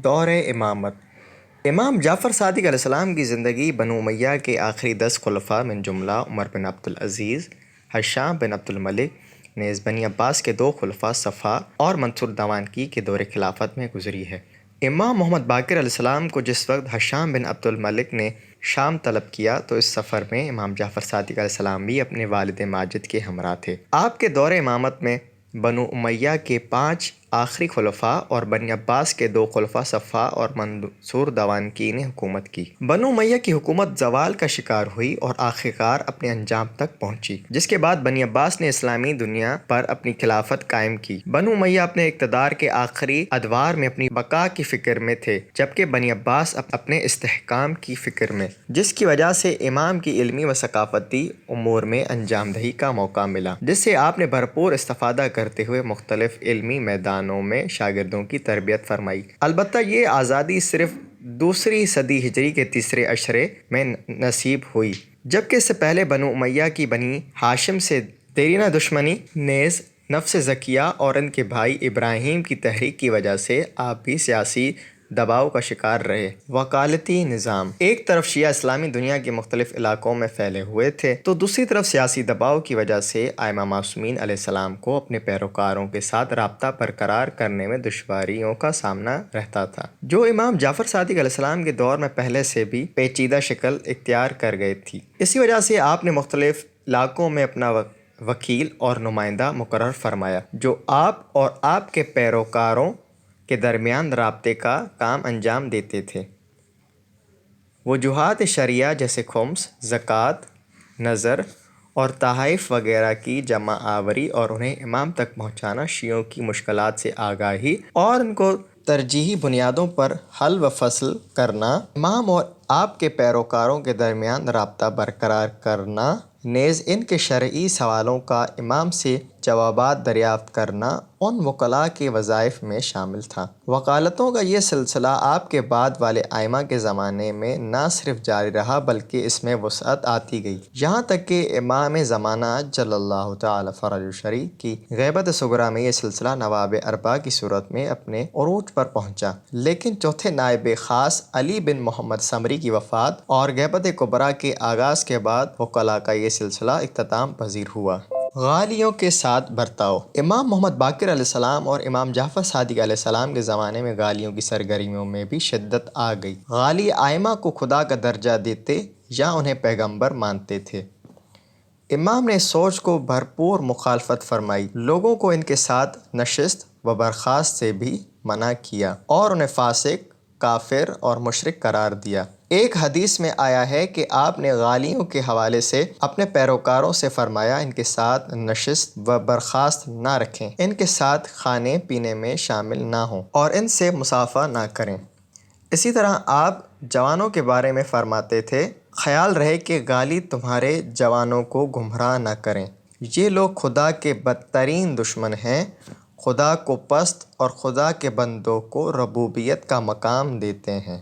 دور امامت امام جعفر صادق علیہ السلام کی زندگی بنو امیہ کے آخری 10 خلفاء من جملہ عمر بن عبدالعزیز، ہشام بن عبدالملک نیز بنی عباس کے 2 خلفاء صفا اور منصور دوانکی کے دور خلافت میں گزری ہے۔ امام محمد باقر علیہ السلام کو جس وقت ہشام بن عبدالملک نے شام طلب کیا تو اس سفر میں امام جعفر صادق علیہ السلام بھی اپنے والد ماجد کے ہمراہ تھے۔ آپ کے دور امامت میں بنو امیہ کے 5 آخری خلفاء اور بنی عباس کے 2 خلفاء صفا اور منصور دوانکی نے حکومت کی۔ بنو امیہ کی حکومت زوال کا شکار ہوئی اور آخرکار اپنے انجام تک پہنچی، جس کے بعد بنی عباس نے اسلامی دنیا پر اپنی خلافت قائم کی۔ بنو امیہ اپنے اقتدار کے آخری ادوار میں اپنی بقا کی فکر میں تھے، جبکہ بنی عباس اپنے استحکام کی فکر میں، جس کی وجہ سے امام کی علمی و ثقافتی امور میں انجام دہی کا موقع ملا، جس سے آپ نے بھرپور استفادہ کرتے ہوئے مختلف علمی میدانوں میں شاگردوں کی تربیت فرمائی۔ البتہ یہ آزادی صرف دوسری صدی ہجری کے تیسرے عشرے میں نصیب ہوئی، جبکہ اس سے پہلے بنو امیہ کی بنی ہاشم سے دیرینہ دشمنی نیز نفس زکیہ اور ان کے بھائی ابراہیم کی تحریک کی وجہ سے آپ بھی سیاسی دباؤ کا شکار رہے۔ وکالتی نظام: ایک طرف شیعہ اسلامی دنیا کے مختلف علاقوں میں پھیلے ہوئے تھے تو دوسری طرف سیاسی دباؤ کی وجہ سے ائمہ معصومین علیہ السلام کو اپنے پیروکاروں کے ساتھ رابطہ برقرار کرنے میں دشواریوں کا سامنا رہتا تھا، جو امام جعفر صادق علیہ السلام کے دور میں پہلے سے بھی پیچیدہ شکل اختیار کر گئی تھی۔ اسی وجہ سے آپ نے مختلف علاقوں میں اپنا وکیل اور نمائندہ مقرر فرمایا، جو آپ اور آپ کے پیروکاروں کے درمیان رابطے کا کام انجام دیتے تھے۔ وجوہات شرعیہ جیسے خمس، زکوٰۃ، نذر اور تحائف وغیرہ کی جمع آوری اور انہیں امام تک پہنچانا، شیعوں کی مشکلات سے آگاہی اور ان کو ترجیحی بنیادوں پر حل و فصل کرنا، امام اور آپ کے پیروکاروں کے درمیان رابطہ برقرار کرنا، نیز ان کے شرعی سوالوں کا امام سے جوابات دریافت کرنا ان وکلاء کے وظائف میں شامل تھا۔ وکالتوں کا یہ سلسلہ آپ کے بعد والے ائمہ کے زمانے میں نہ صرف جاری رہا بلکہ اس میں وسعت آتی گئی، یہاں تک کہ امام زمانہ جل اللہ تعالی فرجہ الشریف کی غیبت صغریٰ میں یہ سلسلہ نواب اربعہ کی صورت میں اپنے عروج پر پہنچا، لیکن چوتھے نائب خاص علی بن محمد سمری کی وفات اور غیبت کبریٰ کے آغاز کے بعد وکلاء کا یہ سلسلہ اختتام پذیر ہوا۔ غالیوں کے ساتھ برتاؤ: امام محمد باقر علیہ السلام اور امام جعفر صادق علیہ السلام کے زمانے میں غالیوں کی سرگرمیوں میں بھی شدت آ گئی۔ غالی ائمہ کو خدا کا درجہ دیتے یا انہیں پیغمبر مانتے تھے۔ امام نے اس سوچ کو بھرپور مخالفت فرمائی، لوگوں کو ان کے ساتھ نشست و برخاست سے بھی منع کیا اور انہیں فاسق، کافر اور مشرک قرار دیا۔ ایک حدیث میں آیا ہے کہ آپ نے غالیوں کے حوالے سے اپنے پیروکاروں سے فرمایا ان کے ساتھ نشست و برخاست نہ رکھیں، ان کے ساتھ کھانے پینے میں شامل نہ ہوں اور ان سے مصافحہ نہ کریں۔ اسی طرح آپ جوانوں کے بارے میں فرماتے تھے، خیال رہے کہ غالی تمہارے جوانوں کو گمراہ نہ کریں، یہ لوگ خدا کے بدترین دشمن ہیں، خدا کو پست اور خدا کے بندوں کو ربوبیت کا مقام دیتے ہیں۔